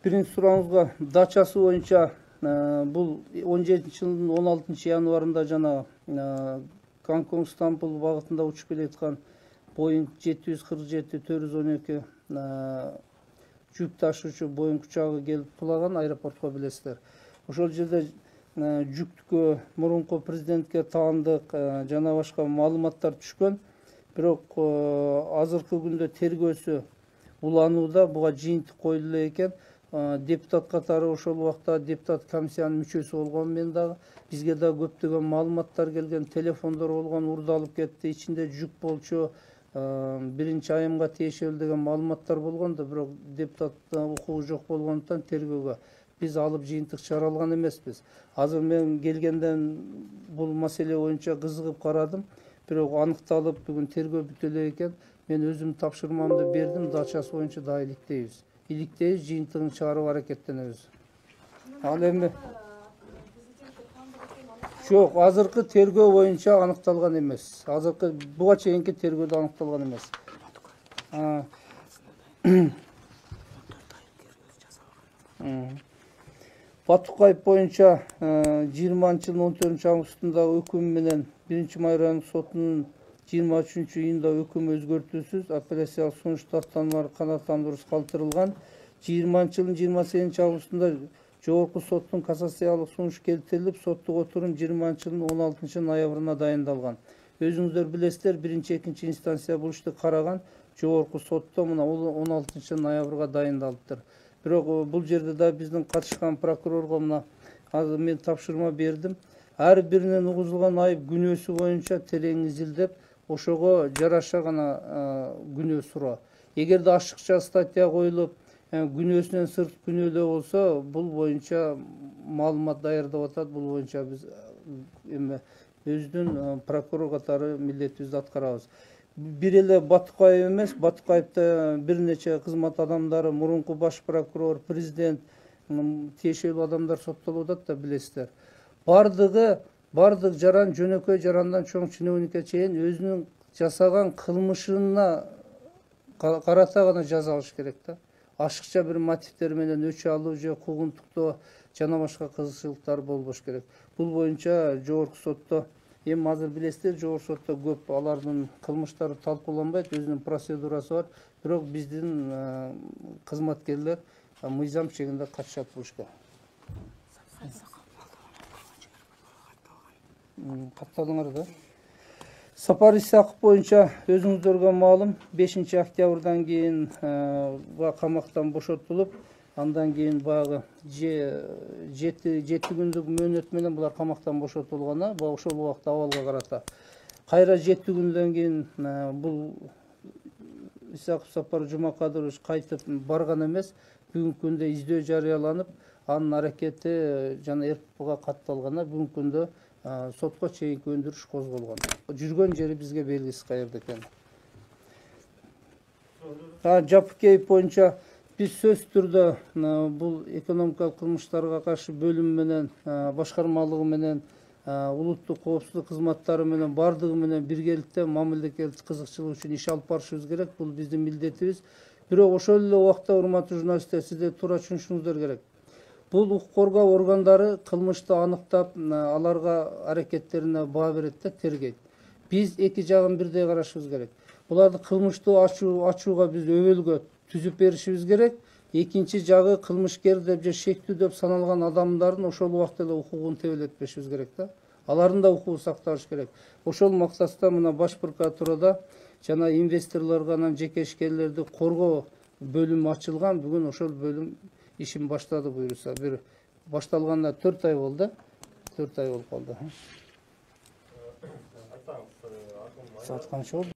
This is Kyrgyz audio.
Биринчи суроңузга дачасы боюнча бул 17-жылдын 16 январында жана Гонконг Стамбул багытында учуп келе жаткан Boeing 747-412 жүк ташуучу Boeing учагы келип кулаган аэропортко билесиздер. Ошол жерде жүктүккө мурунку президентке таандык жана башка маалыматтар түшкөн. Бирок азыркы күндө тергөөсү уланууда, буга жыйынтык коюлду экен. Депутат катары ошол убакта депутат комиссиянын мүчөсү болгон мен дагы. Бизге да көптөгөн маалыматтар келген, телефондор болгон, урдалып кетти, ичинде жүк болчу, биринчи айымга тиешелүү деген маалыматтар болгон да, бирок депутаттын укугу жок болгондуктан тергөөгө биз алып жыйынтык чыгара алган эмеспиз. Азыр мен келгенден бул маселе боюнча кызыгып карадым, бирок аныкталып бүгүн тергөө бүтө элек экен. Мен өзүм тапшырмамды бердим, дачасы боюнча да иликтейбиз. Иликтейбиз, жыйынтыгын чыгарып аракеттенебиз. Ал эми жок, азыркы тергөө боюнча аныкталган эмес. Азыркы буга чейинки тергөөдө аныкталган эмес. Батукаев боюнча 20-жылдын 14-августундагы өкүм менен 1-Май райондук сотунун 23-июнда өкүм өзгөртүүсүз апелляциялык сунуш даттанмалары канааттандыруусуз калтырылган. 20-жылдын 28-августунда жогорку соттун кассациялык сунуш келтирилип, соттук отурум 20-жылдын 16 ноябрына дайындалган. Өзүңүздөр билесиздер, 1-2 инстанция бул ишти караган, жогорку сотто мына 16 ноябрга дайындалыптыр. Бирок бул жерде да биздин катышкан прокурорго мына азыр мен тапшырма бердим. Ар биринин угузулган айып күнөөсү боюнча терең изилдеп, ошого жараша гана күнөө суроо. Эгерде ачыкча статья коюлуп, күнөөсүнөн сырт күнөөлөө болсо, бул боюнча маалымат даярдап атат. Бул боюнча биз эме өзүнүн прокурор катары милдетибизди аткарабыз. Бир эле Батукаев эмес, Батукаевда бир нече кызмат адамдары, мурунку баш прокурор, президент, тиешелүү адамдар соттолуп атат да, билесиздер. Бардык жаран, жөнөкөй жарандан чоң чиновникке чейин өзүнүн жасаган кылмышына карата гана жаза алыш керек да. Ашыкча бир мотивдер менен өчү алуу же куугунтуктоо жана башка кызыкчылыктар болбош керек. Бул боюнча жогорку сотто, эми азыр билесиздер, жогорку сотто көп алардын кылмыштары талкууланбайт, өзүнүн процедурасы бар. Бирок биздин кызматкерлер мыйзам чегинде катышат бул ишке. Каттадыңар да. Сапар Исаков боюнча өзүңүздөргө маалым, 5-октябрдан кийин камактан бошотулуп, андан кийин баягы 7 күндүк мөөнөт менен булар камактан бошотулган. Ошол убакта абалга карата. Кайра 7 күндөн кийин бул Исаков Сапар Жумакадырович кайтып барган эмес. Бүгүнкү күндө издөө жарыяланып, анын аракети жана РПга катталган. Бүгүнкү күндө сотко чейинки өндүрүш козголгон. Жүргөн жери бизге белгисиз каерде экени. Жапыкеев боюнча биз сөз түрдө бул экономикалык кылмыштарга каршы бөлүм менен, башкармалыгы менен, улуттук коопсуздук кызматтары менен, бардыгы менен биргеликте мамлекеттик кызыкчылык үчүн иш алып барышыбыз керек. Бул биздин милдетибиз. Бирок ошол эле убакта, урматтуу журналисттер, сиздер туура түшүнүшүңүздөр керек. Бул укук коргоо органдары кылмышты аныктап, аларга аракеттерине баа берет да, тергейт. Биз эки жагын бирдей карашыбыз керек. Буларды кылмышты ачууга биз өбөлгө түзүп беришибиз керек. Экинчи жагы кылмышкер деп же шектүү деп саналган адамдардын ошол убакта эле укугун тебелетпешибиз керек да. Алардын да укугу сакталыш керек. Ошол максатта мына баш прокуратурада жана инвесторлорго, анан жеке ишкерлерди коргоо бөлүмү ачылган. Бүгүн ошол бөлүм ишин баштады буюрса. Бир башталганына 4 ай болду. 4 ай болуп калды. Саат канча болду?